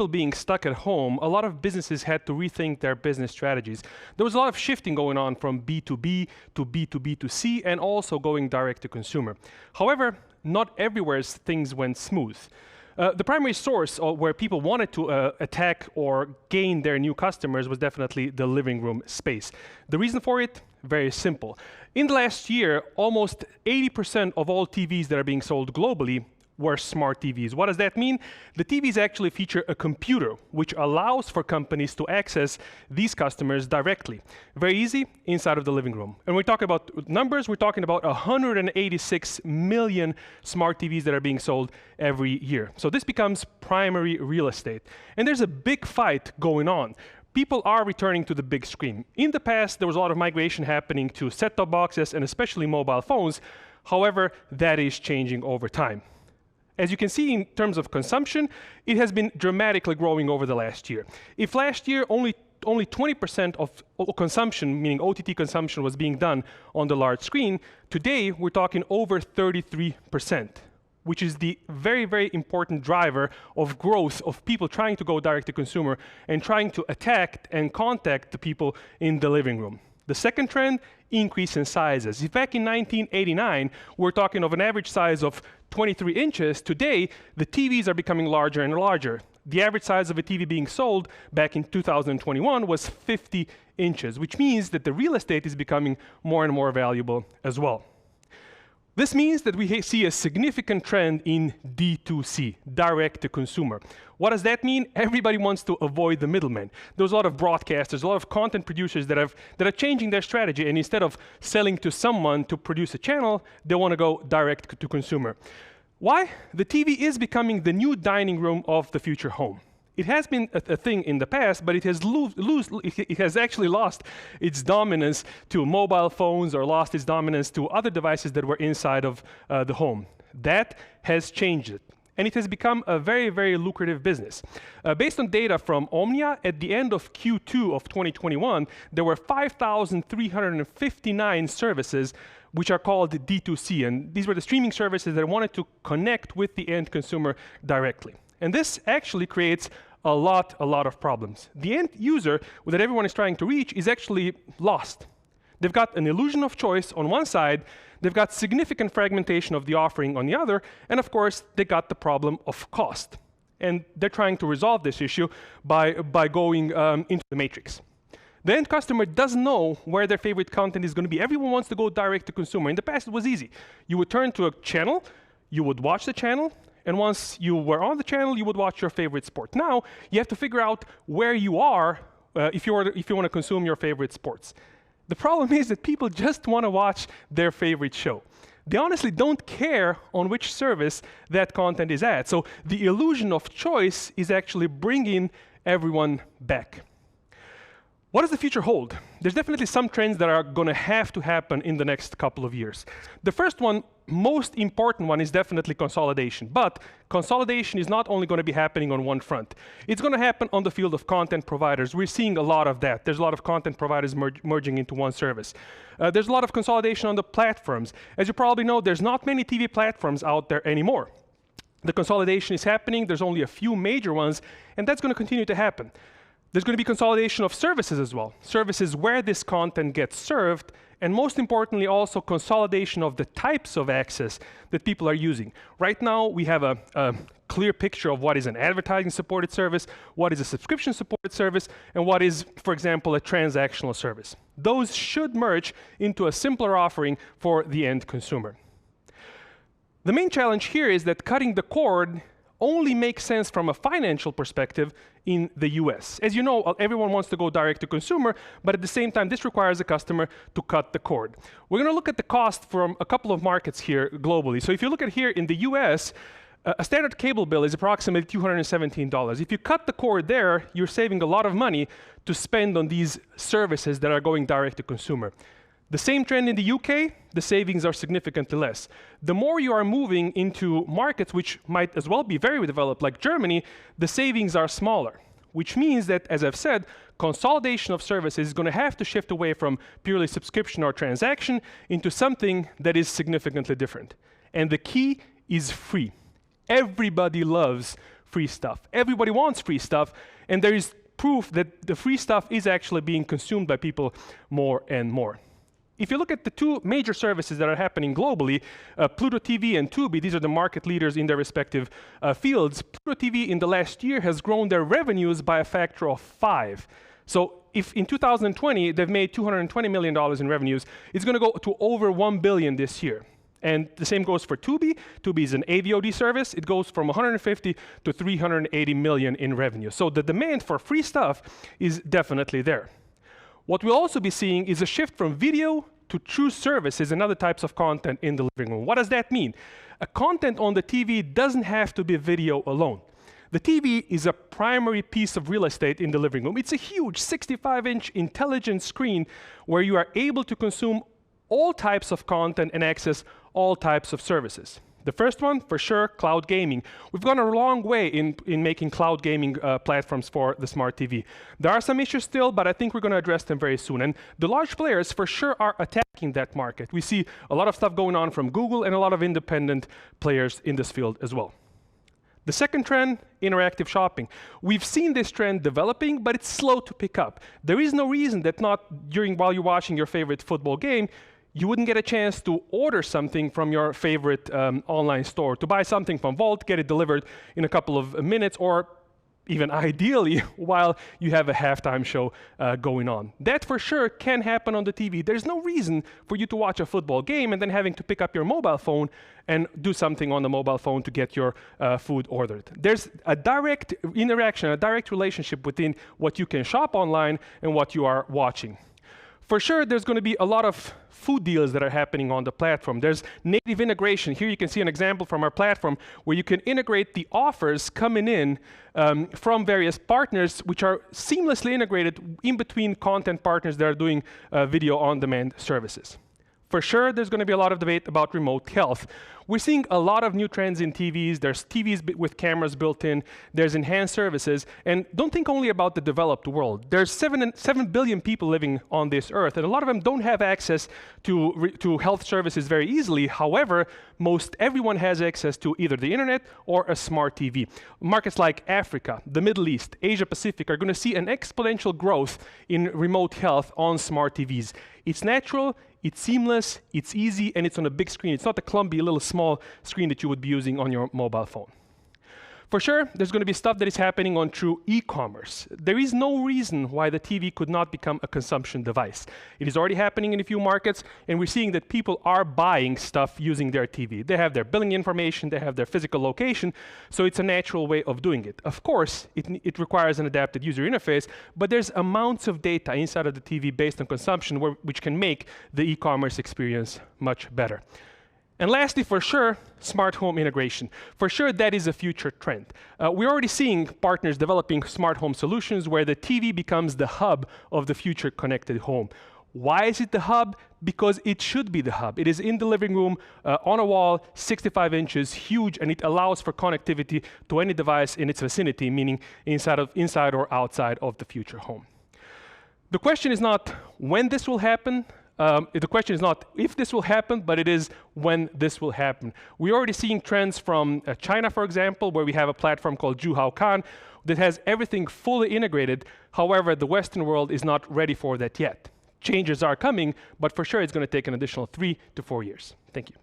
people being stuck at home, a lot of businesses had to rethink their business strategies. There was a lot of shifting going on from B2B to B2B2C and also going direct to consumer. However, not everywhere things went smooth. The primary source where people wanted to attack or gain their new customers was definitely the living room space. The reason for it? Very simple. In the last year, almost 80% of all TVs that are being sold globally were smart TVs. What does that mean? The TVs actually feature a computer, which allows for companies to access these customers directly. Very easy, inside of the living room. And we're talking about numbers, we're talking about 186 million smart TVs that are being sold every year. So this becomes primary real estate. And there's a big fight going on. People are returning to the big screen. In the past, there was a lot of migration happening to set-top boxes and especially mobile phones. However, that is changing over time. As you can see in terms of consumption, it has been dramatically growing over the last year. If last year only 20% of consumption, meaning OTT consumption, was being done on the large screen, today we're talking over 33%, which is the very, very important driver of growth of people trying to go direct to consumer and trying to attack and contact the people in the living room. The second trend, increase in sizes. If back in 1989, we're talking of an average size of 23 inches, today, the TVs are becoming larger and larger. The average size of a TV being sold back in 2021 was 50 inches, which means that the real estate is becoming more and more valuable as well. This means that we see a significant trend in D2C, direct to consumer. What does that mean? Everybody wants to avoid the middleman. There's a lot of broadcasters, a lot of content producers that are changing their strategy, and instead of selling to someone to produce a channel, they want to go direct to consumer. Why? The TV is becoming the new dining room of the future home. It has been a thing in the past, but it has actually lost its dominance to mobile phones or lost its dominance to other devices that were inside of the home. That has changed it. And it has become a very, very lucrative business. Based on data from Omnia, at the end of Q2 of 2021, there were 5,359 services which are called D2C. And these were the streaming services that wanted to connect with the end consumer directly. And this actually creates a lot of problems. The end user that everyone is trying to reach is actually lost. They've got an illusion of choice on one side, they've got significant fragmentation of the offering on the other, and of course, they got the problem of cost. And they're trying to resolve this issue by going into the matrix. The end customer doesn't know where their favorite content is going to be. Everyone wants to go direct to consumer. In the past, it was easy. You would turn to a channel, you would watch the channel, and once you were on the channel, you would watch your favorite sport. Now, you have to figure out where you are if you want to consume your favorite sports. The problem is that people just want to watch their favorite show. They honestly don't care on which service that content is at. So the illusion of choice is actually bringing everyone back. What does the future hold? There's definitely some trends that are going to have to happen in the next couple of years. The first one, most important one, is definitely consolidation. But consolidation is not only going to be happening on one front. It's going to happen on the field of content providers. We're seeing a lot of that. There's a lot of content providers merging into one service. There's a lot of consolidation on the platforms. As you probably know, there's not many TV platforms out there anymore. The consolidation is happening. There's only a few major ones, and that's going to continue to happen. There's going to be consolidation of services as well, services where this content gets served, and most importantly also consolidation of the types of access that people are using. Right now we have a clear picture of what is an advertising supported service, what is a subscription supported service, and what is, for example, a transactional service. Those should merge into a simpler offering for the end consumer. The main challenge here is that cutting the cord only makes sense from a financial perspective in the US. As you know, everyone wants to go direct to consumer, but at the same time, this requires a customer to cut the cord. We're going to look at the cost from a couple of markets here globally. So if you look at here in the US, a standard cable bill is approximately $217. If you cut the cord there, you're saving a lot of money to spend on these services that are going direct to consumer. The same trend in the UK, the savings are significantly less. The more you are moving into markets which might as well be very developed, like Germany, the savings are smaller, which means that, as I've said, consolidation of services is going to have to shift away from purely subscription or transaction into something that is significantly different. And the key is free. Everybody loves free stuff. Everybody wants free stuff, and there is proof that the free stuff is actually being consumed by people more and more. If you look at the two major services that are happening globally, Pluto TV and Tubi, these are the market leaders in their respective fields. Pluto TV in the last year has grown their revenues by a factor of 5. So if in 2020 they've made $220 million in revenues, it's going to go to over $1 billion this year. And the same goes for Tubi. Tubi is an AVOD service. It goes from 150 to 380 million in revenue. So the demand for free stuff is definitely there. What we'll also be seeing is a shift from video to true services and other types of content in the living room. What does that mean? A content on the TV doesn't have to be video alone. The TV is a primary piece of real estate in the living room. It's a huge 65-inch intelligent screen where you are able to consume all types of content and access all types of services. The first one, for sure, cloud gaming. We've gone a long way in making cloud gaming platforms for the smart TV. There are some issues still, but I think we're going to address them very soon. And the large players, for sure, are attacking that market. We see a lot of stuff going on from Google and a lot of independent players in this field as well. The second trend, interactive shopping. We've seen this trend developing, but it's slow to pick up. There is no reason that not while you're watching your favorite football game, you wouldn't get a chance to order something from your favorite online store, to buy something from Volt, get it delivered in a couple of minutes, or even ideally while you have a halftime show going on. That for sure can happen on the TV. There's no reason for you to watch a football game and then having to pick up your mobile phone and do something on the mobile phone to get your food ordered. There's a direct interaction, a direct relationship between what you can shop online and what you are watching. For sure, there's going to be a lot of food deals that are happening on the platform. There's native integration. Here you can see an example from our platform where you can integrate the offers coming in from various partners, which are seamlessly integrated in between content partners that are doing video on-demand services. For sure, there's going to be a lot of debate about remote health. We're seeing a lot of new trends in TVs. There's TVs with cameras built in. There's enhanced services. And don't think only about the developed world. There's 7 billion people living on this earth, and a lot of them don't have access to health services very easily. However, most everyone has access to either the internet or a smart TV. Markets like Africa, the Middle East, Asia Pacific are going to see an exponential growth in remote health on smart TVs. It's natural, it's seamless, it's easy, and it's on a big screen. It's not the clumpy little small screen that you would be using on your mobile phone. For sure, there's going to be stuff that is happening on true e-commerce. There is no reason why the TV could not become a consumption device. It is already happening in a few markets, and we're seeing that people are buying stuff using their TV. They have their billing information, they have their physical location, so it's a natural way of doing it. Of course, it requires an adapted user interface, but there's amounts of data inside of the TV based on consumption which can make the e-commerce experience much better. And lastly, for sure, smart home integration. For sure, that is a future trend. We're already seeing partners developing smart home solutions where the TV becomes the hub of the future connected home. Why is it the hub? Because it should be the hub. It is in the living room, on a wall, 65 inches, huge, and it allows for connectivity to any device in its vicinity, meaning inside or outside of the future home. The question is not when this will happen. The question is not if this will happen, but it is when this will happen. We're already seeing trends from China, for example, where we have a platform called Zhuhaokan that has everything fully integrated. However, the Western world is not ready for that yet. Changes are coming, but for sure it's going to take an additional 3 to 4 years. Thank you.